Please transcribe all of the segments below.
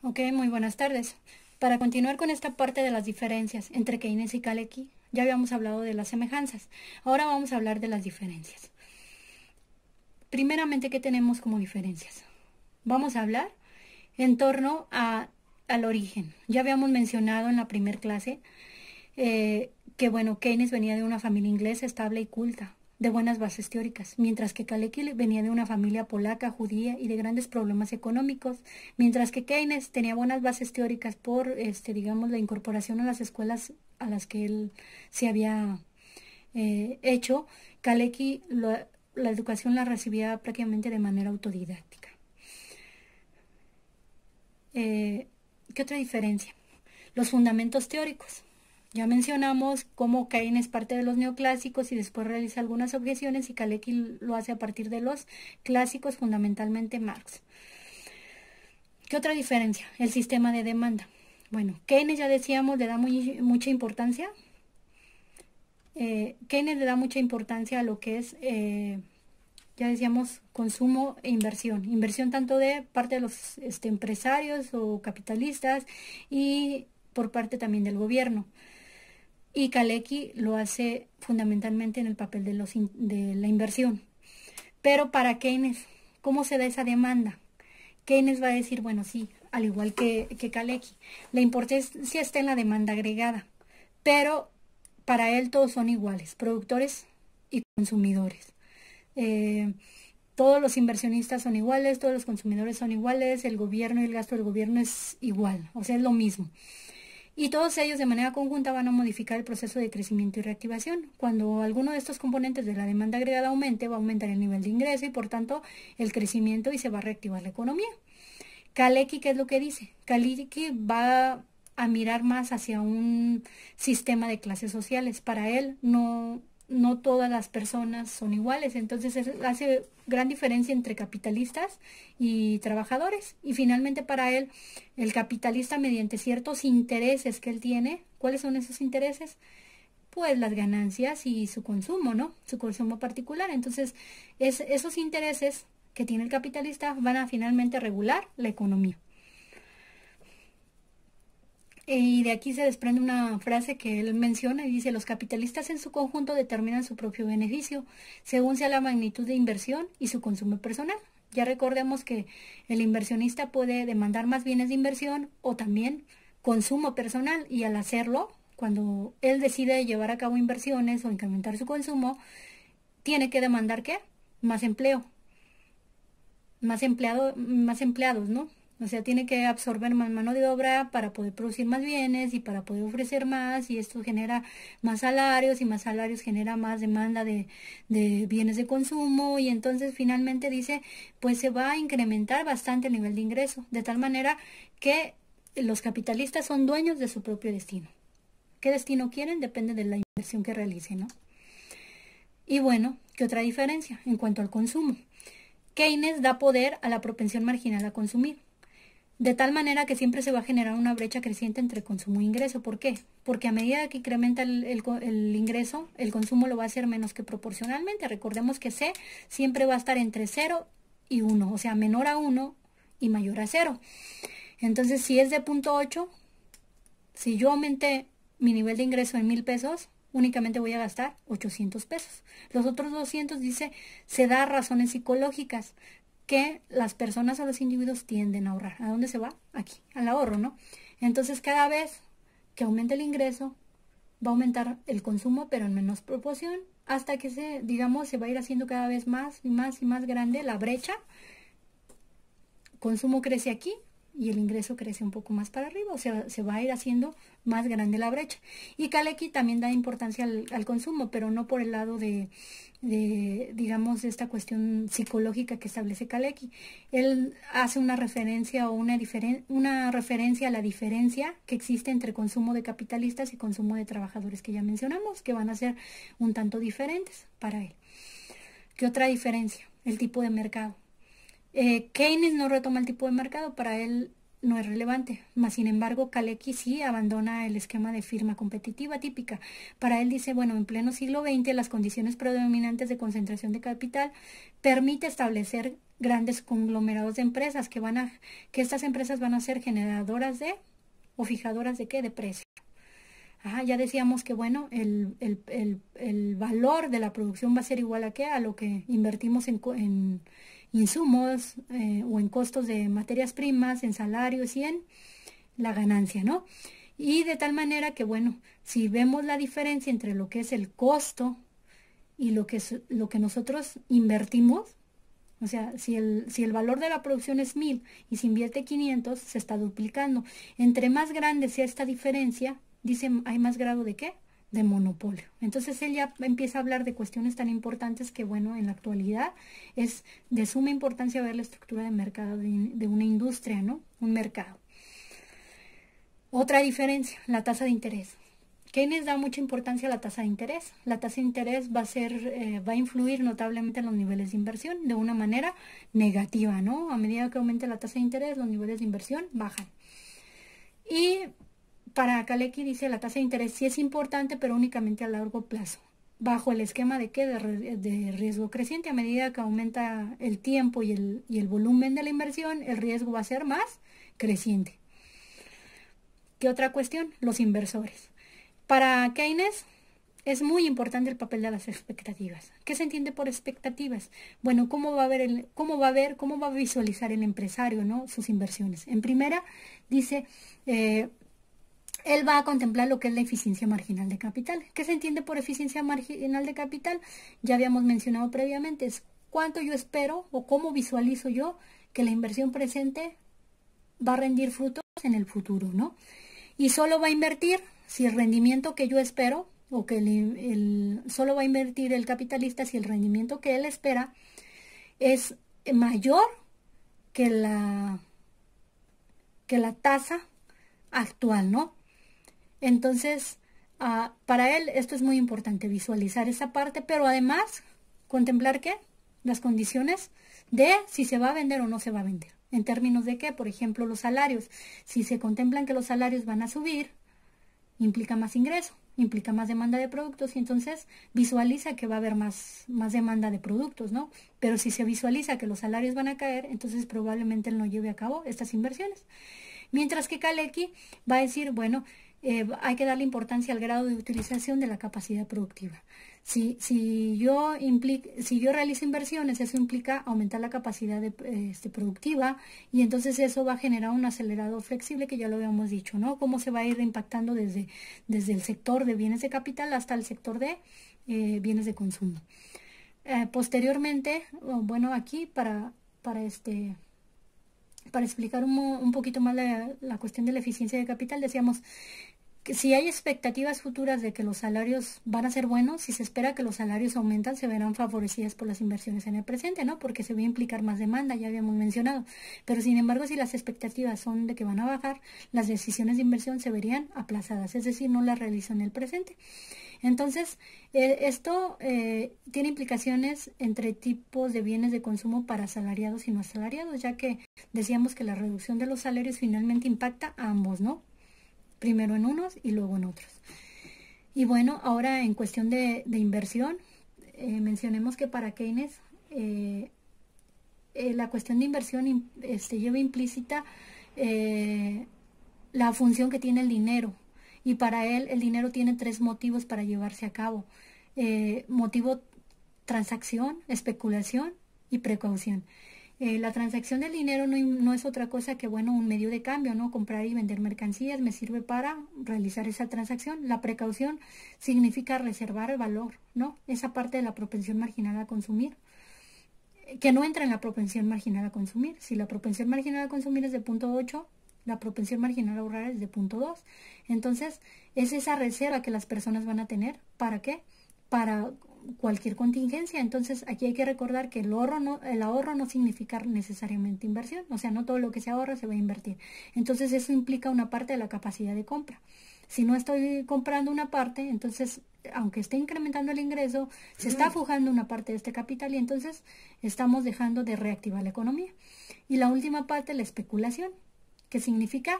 Ok, muy buenas tardes. Para continuar con esta parte de las diferencias entre Keynes y Kalecki, ya habíamos hablado de las semejanzas. Ahora vamos a hablar de las diferencias. Primeramente, ¿qué tenemos como diferencias? Vamos a hablar en torno al origen. Ya habíamos mencionado en la primer clase que, bueno, Keynes venía de una familia inglesa estable y culta, de buenas bases teóricas, mientras que Kalecki venía de una familia polaca, judía y de grandes problemas económicos, mientras que Keynes tenía buenas bases teóricas por, digamos, la incorporación a las escuelas a las que él se había hecho. Kalecki la educación la recibía prácticamente de manera autodidáctica. ¿Qué otra diferencia? Los fundamentos teóricos. Ya mencionamos cómo Keynes parte de los neoclásicos y después realiza algunas objeciones y Kalecki lo hace a partir de los clásicos, fundamentalmente Marx. ¿Qué otra diferencia? El sistema de demanda. Bueno, Keynes ya decíamos le da mucha importancia. Keynes le da mucha importancia a lo que es, ya decíamos, consumo e inversión. Inversión tanto de parte de los empresarios o capitalistas y por parte también del gobierno. Y Kalecki lo hace fundamentalmente en el papel de la inversión. Pero para Keynes, ¿cómo se da esa demanda? Keynes va a decir, bueno, sí, al igual que Kalecki, la importancia está en la demanda agregada, pero para él todos son iguales, productores y consumidores. Todos los inversionistas son iguales, todos los consumidores son iguales, el gobierno y el gasto del gobierno es igual, o sea, es lo mismo. Y todos ellos de manera conjunta van a modificar el proceso de crecimiento y reactivación. Cuando alguno de estos componentes de la demanda agregada aumente, va a aumentar el nivel de ingreso y por tanto el crecimiento y se va a reactivar la economía. Kalecki, ¿qué es lo que dice? Kalecki va a mirar más hacia un sistema de clases sociales. Para él no todas las personas son iguales, entonces hace gran diferencia entre capitalistas y trabajadores. Y finalmente para él, el capitalista mediante ciertos intereses que él tiene, ¿cuáles son esos intereses? Pues las ganancias y su consumo, ¿no? Su consumo particular. Entonces, esos intereses que tiene el capitalista van a finalmente regular la economía. Y de aquí se desprende una frase que él menciona y dice, los capitalistas en su conjunto determinan su propio beneficio, según sea la magnitud de inversión y su consumo personal. Ya recordemos que el inversionista puede demandar más bienes de inversión o también consumo personal, y al hacerlo, cuando él decide llevar a cabo inversiones o incrementar su consumo, tiene que demandar ¿qué? Más empleo, más empleados, ¿no? O sea, tiene que absorber más mano de obra para poder producir más bienes y para poder ofrecer más, y esto genera más salarios y más salarios genera más demanda de bienes de consumo, y entonces finalmente dice, pues se va a incrementar bastante el nivel de ingreso, de tal manera que los capitalistas son dueños de su propio destino. ¿Qué destino quieren? Depende de la inversión que realicen, ¿no? Y bueno, ¿qué otra diferencia en cuanto al consumo? Keynes da poder a la propensión marginal a consumir, de tal manera que siempre se va a generar una brecha creciente entre consumo e ingreso. ¿Por qué? Porque a medida que incrementa el ingreso, el consumo lo va a hacer menos que proporcionalmente. Recordemos que C siempre va a estar entre 0 y 1, o sea, menor a 1 y mayor a 0. Entonces, si es de 0.8, si yo aumenté mi nivel de ingreso en 1,000 pesos, únicamente voy a gastar 800 pesos. Los otros 200, dice, se da razones psicológicas que las personas o los individuos tienden a ahorrar. ¿A dónde se va? Aquí, al ahorro, ¿no? Entonces, cada vez que aumente el ingreso, va a aumentar el consumo, pero en menos proporción, hasta que se va a ir haciendo cada vez más y más y más grande la brecha. Consumo crece aquí y el ingreso crece un poco más para arriba, o sea, se va a ir haciendo más grande la brecha. Y Kalecki también da importancia al consumo, pero no por el lado de esta cuestión psicológica que establece Kalecki. Él hace una referencia o una referencia a la diferencia que existe entre consumo de capitalistas y consumo de trabajadores, que ya mencionamos, que van a ser un tanto diferentes para él. ¿Qué otra diferencia? El tipo de mercado. Keynes no retoma el tipo de mercado. Para él no es relevante. Mas, sin embargo, Kalecki sí abandona el esquema de firma competitiva típica. Para él dice, bueno, en pleno siglo XX las condiciones predominantes de concentración de capital permite establecer grandes conglomerados de empresas que estas empresas van a ser generadoras de o fijadoras de qué, de precio. Ya decíamos que bueno, el valor de la producción va a ser igual a qué, a lo que invertimos en insumos o en costos de materias primas, en salarios y en la ganancia, ¿no? Y de tal manera que bueno, si vemos la diferencia entre lo que es el costo y lo que nosotros invertimos, o sea, si el valor de la producción es 1000 y se invierte 500, se está duplicando. Entre más grande sea esta diferencia, dice, hay más grado de ¿qué? De monopolio. Entonces él ya empieza a hablar de cuestiones tan importantes que, bueno, en la actualidad es de suma importancia ver la estructura de mercado de una industria, ¿no? Un mercado. Otra diferencia, la tasa de interés. Keynes da mucha importancia a la tasa de interés. La tasa de interés va a influir notablemente en los niveles de inversión de una manera negativa, ¿no? A medida que aumente la tasa de interés, los niveles de inversión bajan. Y para Kalecki dice la tasa de interés sí es importante, pero únicamente a largo plazo, bajo el esquema de ¿qué? De riesgo creciente. A medida que aumenta el tiempo y el volumen de la inversión, el riesgo va a ser más creciente. ¿Qué otra cuestión? Los inversores. Para Keynes es muy importante el papel de las expectativas. ¿Qué se entiende por expectativas? Bueno, cómo va a visualizar el empresario, ¿no? Sus inversiones. En primera, dice, él va a contemplar lo que es la eficiencia marginal de capital. ¿Qué se entiende por eficiencia marginal de capital? Ya habíamos mencionado previamente, es cuánto yo espero o cómo visualizo yo que la inversión presente va a rendir frutos en el futuro, ¿no? Y solo va a invertir si el rendimiento que yo espero, o que solo va a invertir el capitalista si el rendimiento que él espera es mayor que la tasa actual, ¿no? Entonces, para él esto es muy importante, visualizar esa parte, pero además contemplar ¿qué? Las condiciones de si se va a vender o no se va a vender. ¿En términos de qué? Por ejemplo, los salarios. Si se contemplan que los salarios van a subir, implica más ingreso, implica más demanda de productos y entonces visualiza que va a haber más demanda de productos, ¿no? Pero si se visualiza que los salarios van a caer, entonces probablemente él no lleve a cabo estas inversiones. Mientras que Kalecki va a decir, bueno, hay que darle importancia al grado de utilización de la capacidad productiva. Si yo realizo inversiones, eso implica aumentar la capacidad productiva y entonces eso va a generar un acelerador flexible que ya lo habíamos dicho, ¿no? Cómo se va a ir impactando desde el sector de bienes de capital hasta el sector de bienes de consumo. Posteriormente, bueno, aquí para explicar un poquito más la cuestión de la eficiencia de capital, decíamos que si hay expectativas futuras de que los salarios van a ser buenos, si se espera que los salarios aumentan, se verán favorecidas por las inversiones en el presente, ¿no? Porque se va a implicar más demanda, ya habíamos mencionado. Pero sin embargo, si las expectativas son de que van a bajar, las decisiones de inversión se verían aplazadas, es decir, no las realizan en el presente. Entonces, esto tiene implicaciones entre tipos de bienes de consumo para asalariados y no asalariados, ya que decíamos que la reducción de los salarios finalmente impacta a ambos, ¿no? Primero en unos y luego en otros. Y bueno, ahora en cuestión de inversión, mencionemos que para Keynes la cuestión de inversión lleva implícita la función que tiene el dinero. Y para él el dinero tiene 3 motivos para llevarse a cabo. Motivo, transacción, especulación y precaución. La transacción del dinero no es otra cosa que, bueno, un medio de cambio, ¿no? Comprar y vender mercancías me sirve para realizar esa transacción. La precaución significa reservar el valor, ¿no? Esa parte de la propensión marginal a consumir, que no entra en la propensión marginal a consumir. Si la propensión marginal a consumir es de 0.8, la propensión marginal a ahorrar es de 0.2. Entonces, es esa reserva que las personas van a tener. ¿Para qué? Para cualquier contingencia. Entonces, aquí hay que recordar que el ahorro no significa necesariamente inversión. O sea, no todo lo que se ahorra se va a invertir. Entonces, eso implica una parte de la capacidad de compra. Si no estoy comprando una parte, entonces, aunque esté incrementando el ingreso, se está fujando una parte de este capital y entonces estamos dejando de reactivar la economía. Y la última parte, la especulación, que significa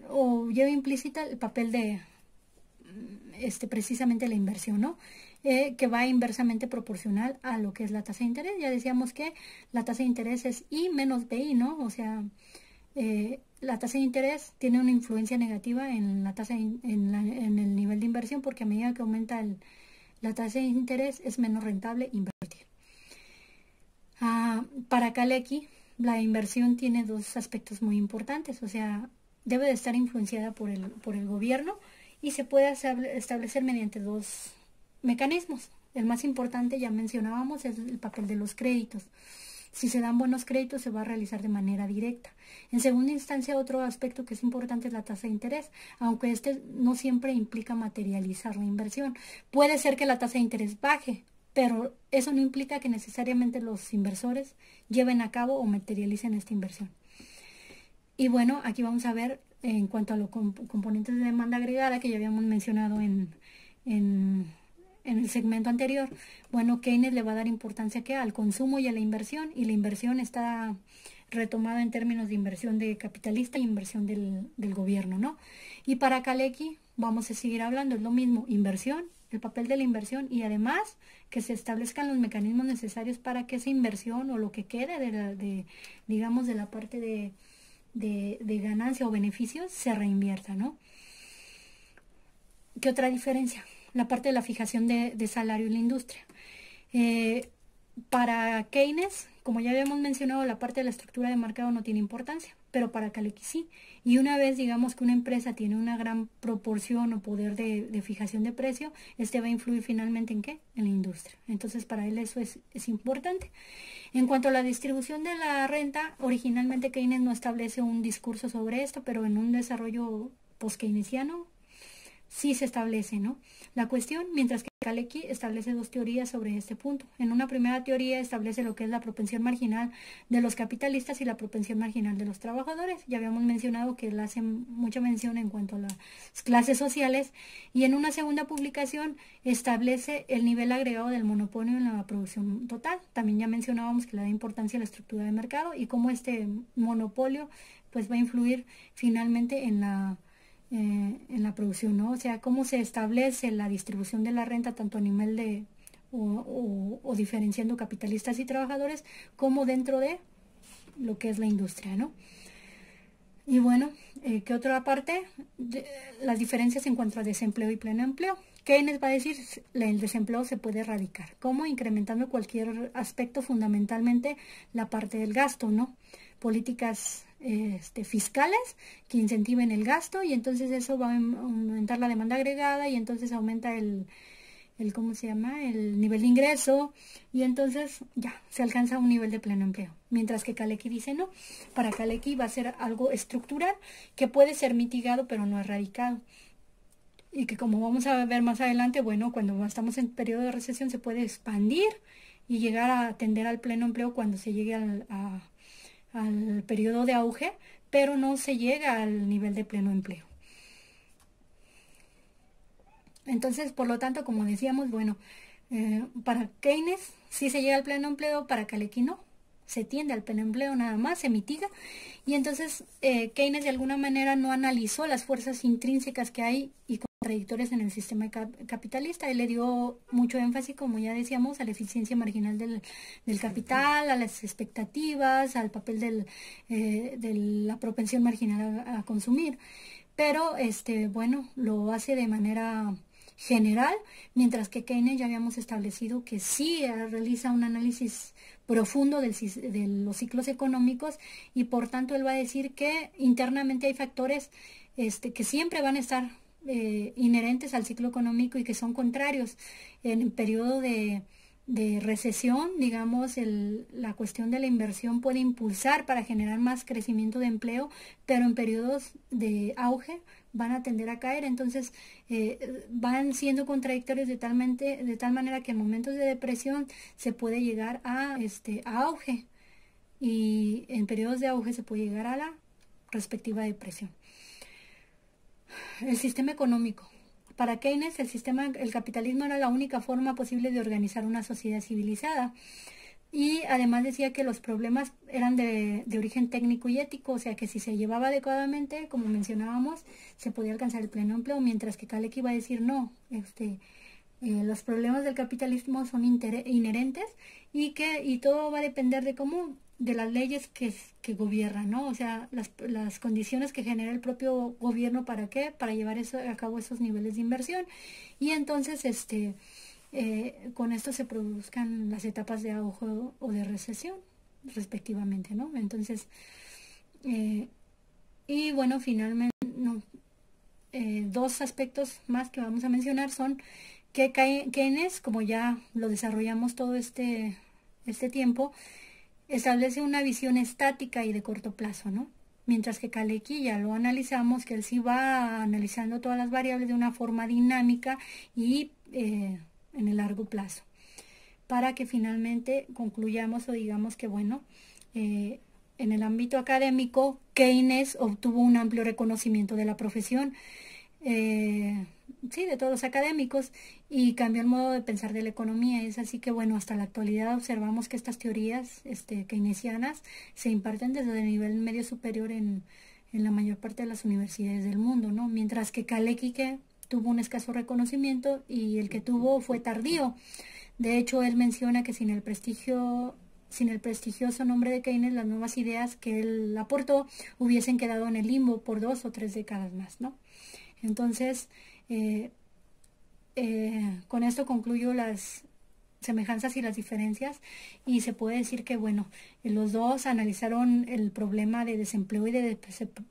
o lleva implícita el papel de precisamente la inversión, ¿no? Que va inversamente proporcional a lo que es la tasa de interés. Ya decíamos que la tasa de interés es I menos BI, ¿no? O sea, la tasa de interés tiene una influencia negativa en la tasa en el nivel de inversión, porque a medida que aumenta la tasa de interés es menos rentable invertir. Para Kalecki, la inversión tiene dos aspectos muy importantes, o sea, debe de estar influenciada por el gobierno y se puede establecer mediante dos mecanismos. El más importante, ya mencionábamos, es el papel de los créditos. Si se dan buenos créditos, se va a realizar de manera directa. En segunda instancia, otro aspecto que es importante es la tasa de interés, aunque no siempre implica materializar la inversión. Puede ser que la tasa de interés baje, pero eso no implica que necesariamente los inversores lleven a cabo o materialicen esta inversión. Y bueno, aquí vamos a ver en cuanto a los componentes de demanda agregada que ya habíamos mencionado en el segmento anterior. Bueno, Keynes le va a dar importancia al consumo y a la inversión está retomada en términos de inversión de capitalista y inversión del gobierno, ¿no? Y para Kalecki vamos a seguir hablando, es lo mismo, inversión, el papel de la inversión y además que se establezcan los mecanismos necesarios para que esa inversión o lo que quede digamos, de la parte de ganancia o beneficios se reinvierta, ¿no? ¿Qué otra diferencia? La parte de la fijación de salario en la industria. Para Keynes, como ya habíamos mencionado, la parte de la estructura de mercado no tiene importancia, pero para Kalecki sí. Y una vez digamos que una empresa tiene una gran proporción o poder de fijación de precio, va a influir finalmente ¿en qué? En la industria. Entonces para él eso es importante. En cuanto a la distribución de la renta, originalmente Keynes no establece un discurso sobre esto, pero en un desarrollo post-keynesiano sí se establece, ¿no? La cuestión, mientras que Kalecki establece dos teorías sobre este punto. En una primera teoría establece lo que es la propensión marginal de los capitalistas y la propensión marginal de los trabajadores. Ya habíamos mencionado que él hace mucha mención en cuanto a las clases sociales. Y en una segunda publicación establece el nivel agregado del monopolio en la producción total. También ya mencionábamos que le da importancia a la estructura de mercado y cómo este monopolio pues va a influir finalmente en la producción, ¿no? O sea, cómo se establece la distribución de la renta tanto a nivel o diferenciando capitalistas y trabajadores como dentro de lo que es la industria, ¿no? Y bueno, ¿qué otra parte? Las diferencias en cuanto a desempleo y pleno empleo. Keynes va a decir el desempleo se puede erradicar. ¿Cómo? Incrementando cualquier aspecto, fundamentalmente la parte del gasto, ¿no? Políticas fiscales que incentiven el gasto y entonces eso va a aumentar la demanda agregada y entonces aumenta ¿cómo se llama? El nivel de ingreso y entonces ya se alcanza un nivel de pleno empleo. Mientras que Kalecki dice no, para Kalecki va a ser algo estructural que puede ser mitigado pero no erradicado. Y que como vamos a ver más adelante, bueno, cuando estamos en periodo de recesión se puede expandir y llegar a atender al pleno empleo cuando se llegue al periodo de auge, pero no se llega al nivel de pleno empleo. Entonces, por lo tanto, como decíamos, bueno, para Keynes sí se llega al pleno empleo, para Kalecki no. Se tiende al pleno empleo nada más, se mitiga. Y entonces Keynes de alguna manera no analizó las fuerzas intrínsecas que hay y contradictorias en el sistema capitalista. Él le dio mucho énfasis, como ya decíamos, a la eficiencia marginal del capital, a las expectativas, al papel de la propensión marginal a consumir. Pero, bueno, lo hace de manera general, mientras que Keynes ya habíamos establecido que sí realiza un análisis profundo de los ciclos económicos y por tanto él va a decir que internamente hay factores que siempre van a estar inherentes al ciclo económico y que son contrarios. En el periodo de recesión, digamos, la cuestión de la inversión puede impulsar para generar más crecimiento de empleo, pero en periodos de auge van a tender a caer, entonces van siendo contradictorios de tal manera que en momentos de depresión se puede llegar a auge y en periodos de auge se puede llegar a la respectiva depresión. El sistema económico. Para Keynes, el capitalismo era la única forma posible de organizar una sociedad civilizada, Y además decía que los problemas eran de origen técnico y ético, o sea que si se llevaba adecuadamente, como mencionábamos, se podía alcanzar el pleno empleo, mientras que Kalec iba a decir no, los problemas del capitalismo son inherentes y todo va a depender de cómo, de las leyes que gobiernan, ¿no? O sea, las condiciones que genera el propio gobierno, ¿para qué? Para llevar a cabo esos niveles de inversión. Y entonces, con esto se produzcan las etapas de auge o de recesión, respectivamente, ¿no? Entonces, y bueno, finalmente, no, dos aspectos más que vamos a mencionar son que Keynes, como ya lo desarrollamos todo este tiempo, establece una visión estática y de corto plazo, ¿no? Mientras que Kalecki ya lo analizamos, que él sí va analizando todas las variables de una forma dinámica y en el largo plazo, para que finalmente concluyamos o digamos que, bueno, en el ámbito académico, Keynes obtuvo un amplio reconocimiento de la profesión, sí, de todos los académicos, y cambió el modo de pensar de la economía. Es así que, bueno, hasta la actualidad observamos que estas teorías keynesianas se imparten desde el nivel medio superior en la mayor parte de las universidades del mundo, ¿no? Mientras que Kalecki tuvo un escaso reconocimiento y el que tuvo fue tardío. De hecho, él menciona que sin el prestigioso nombre de Keynes, las nuevas ideas que él aportó hubiesen quedado en el limbo por 2 o 3 décadas más, ¿no? Entonces, con esto concluyo las semejanzas y las diferencias, y se puede decir que, bueno, los dos analizaron el problema de desempleo y de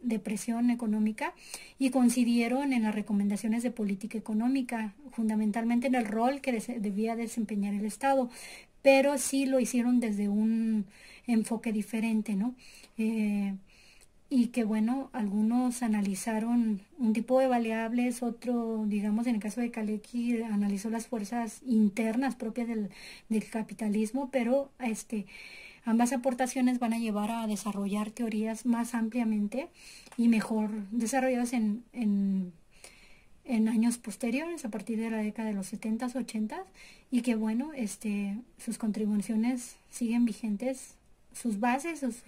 depresión económica y coincidieron en las recomendaciones de política económica, fundamentalmente en el rol que debía desempeñar el Estado, pero sí lo hicieron desde un enfoque diferente, ¿no? Y que, bueno, algunos analizaron un tipo de variables, otro, digamos, en el caso de Kalecki, analizó las fuerzas internas propias del capitalismo, pero ambas aportaciones van a llevar a desarrollar teorías más ampliamente y mejor desarrolladas en años posteriores, a partir de la década de los 70s, 80s, y que, bueno, sus contribuciones siguen vigentes, sus bases o sus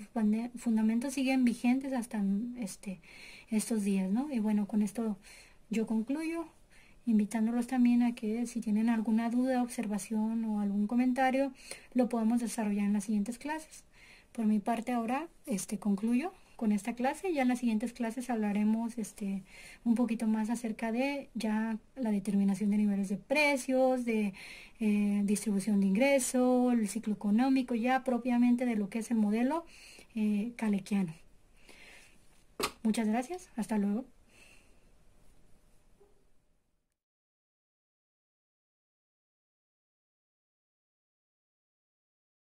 fundamentos siguen vigentes hasta estos días, ¿no? Y bueno, con esto yo concluyo, invitándolos también a que si tienen alguna duda, observación o algún comentario, lo podemos desarrollar en las siguientes clases. Por mi parte ahora, concluyo con esta clase. Ya en las siguientes clases hablaremos un poquito más acerca de ya la determinación de niveles de precios, de distribución de ingreso, el ciclo económico, ya propiamente de lo que es el modelo kaleckiano. Muchas gracias, hasta luego.